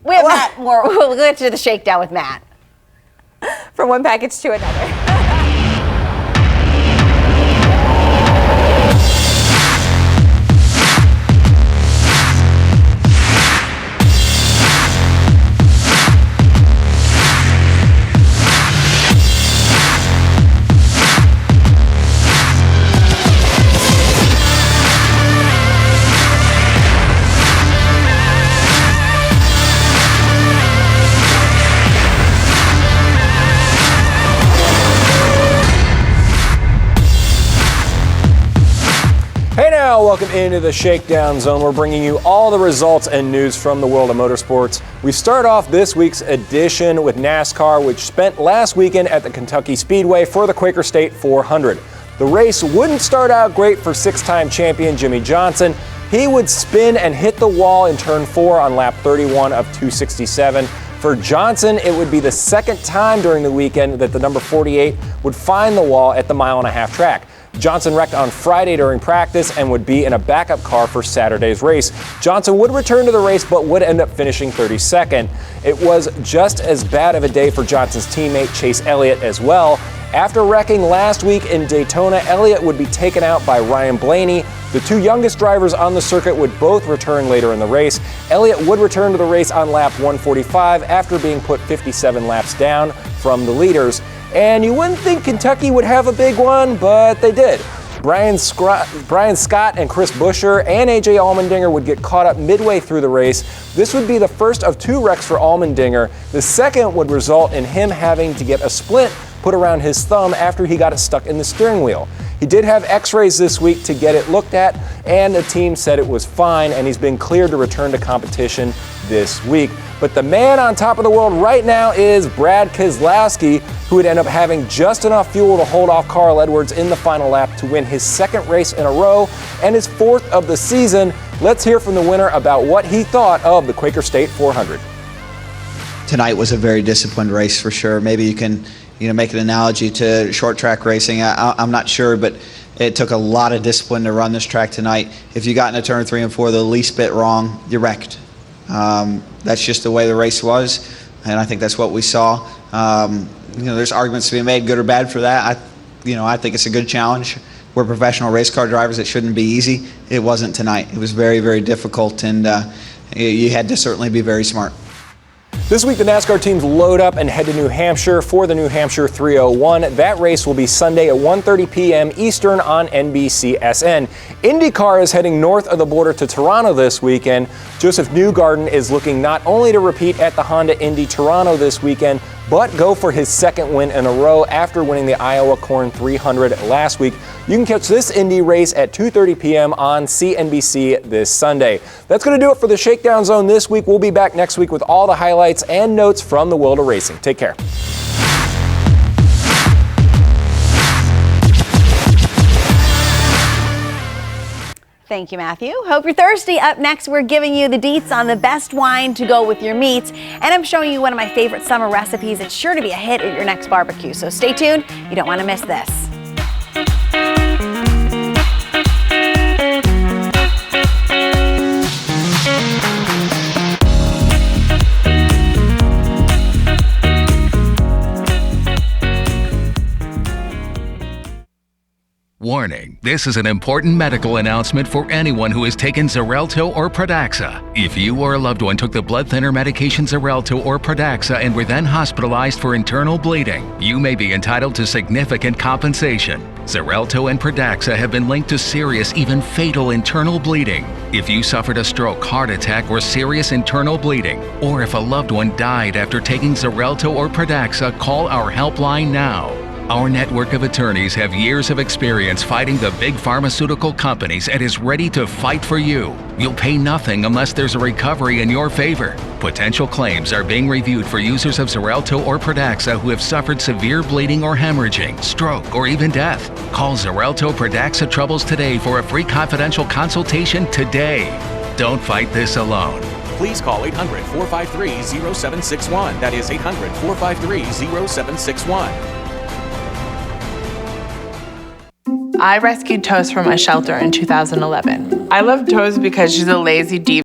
We have Matt more. We'll get to the shakedown with Matt. From one package to another. Hey now, welcome into the Shakedown Zone. We're bringing you all the results and news from the world of motorsports. We start off this week's edition with NASCAR, which spent last weekend at the Kentucky Speedway for the Quaker State 400. The race wouldn't start out great for six-time champion Jimmy Johnson. He would spin and hit the wall in turn 4 on lap 31 of 267. For Johnson, it would be the second time during the weekend that the number 48 would find the wall at the mile-and-a-half track. Johnson wrecked on Friday during practice and would be in a backup car for Saturday's race. Johnson would return to the race but would end up finishing 32nd. It was just as bad of a day for Johnson's teammate Chase Elliott as well. After wrecking last week in Daytona, Elliott would be taken out by Ryan Blaney. The two youngest drivers on the circuit would both return later in the race. Elliott would return to the race on lap 145 after being put 57 laps down from the leaders. And you wouldn't think Kentucky would have a big one, but they did. Brian Scott and Chris Buescher and A.J. Allmendinger would get caught up midway through the race. This would be the first of 2 wrecks for Allmendinger. The second would result in him having to get a splint put around his thumb after he got it stuck in the steering wheel. He did have x-rays this week to get it looked at, and the team said it was fine, and he's been cleared to return to competition this week. But the man on top of the world right now is Brad Keselowski, who would end up having just enough fuel to hold off Carl Edwards in the final lap to win his second race in a row and his 4th of the season. Let's hear from the winner about what he thought of the Quaker State 400. Tonight was a very disciplined race for sure. Maybe you can make an analogy to short track racing. I'm not sure, but it took a lot of discipline to run this track tonight. If you got into turn 3 and 4 the least bit wrong, you wrecked. That's just the way the race was, and I think that's what we saw. There's arguments to be made, good or bad, for that. I think it's a good challenge. We're professional race car drivers. It shouldn't be easy. It wasn't tonight. It was very, very difficult, and you had to certainly be very smart. This week, the NASCAR teams load up and head to New Hampshire for the New Hampshire 301. That race will be Sunday at 1:30 p.m. Eastern on NBCSN. IndyCar is heading north of the border to Toronto this weekend. Joseph Newgarden is looking not only to repeat at the Honda Indy Toronto this weekend, but go for his second win in a row after winning the Iowa Corn 300 last week. You can catch this Indy race at 2:30 p.m. on CNBC this Sunday. That's going to do it for the Shakedown Zone this week. We'll be back next week with all the highlights and notes from the world of racing. Take care. Thank you, Matthew. Hope you're thirsty. Up next, we're giving you the deets on the best wine to go with your meats. And I'm showing you one of my favorite summer recipes. It's sure to be a hit at your next barbecue. So stay tuned. You don't want to miss this. Warning, this is an important medical announcement for anyone who has taken Xarelto or Pradaxa. If you or a loved one took the blood thinner medication Xarelto or Pradaxa and were then hospitalized for internal bleeding, you may be entitled to significant compensation. Xarelto and Pradaxa have been linked to serious, even fatal internal bleeding. If you suffered a stroke, heart attack, or serious internal bleeding, or if a loved one died after taking Xarelto or Pradaxa, call our helpline now. Our network of attorneys have years of experience fighting the big pharmaceutical companies and is ready to fight for you. You'll pay nothing unless there's a recovery in your favor. Potential claims are being reviewed for users of Xarelto or Pradaxa who have suffered severe bleeding or hemorrhaging, stroke, or even death. Call Xarelto Pradaxa Troubles today for a free confidential consultation today. Don't fight this alone. Please call 800-453-0761. That is 800-453-0761. I rescued Toast from a shelter in 2011. I love Toast because she's a lazy diva.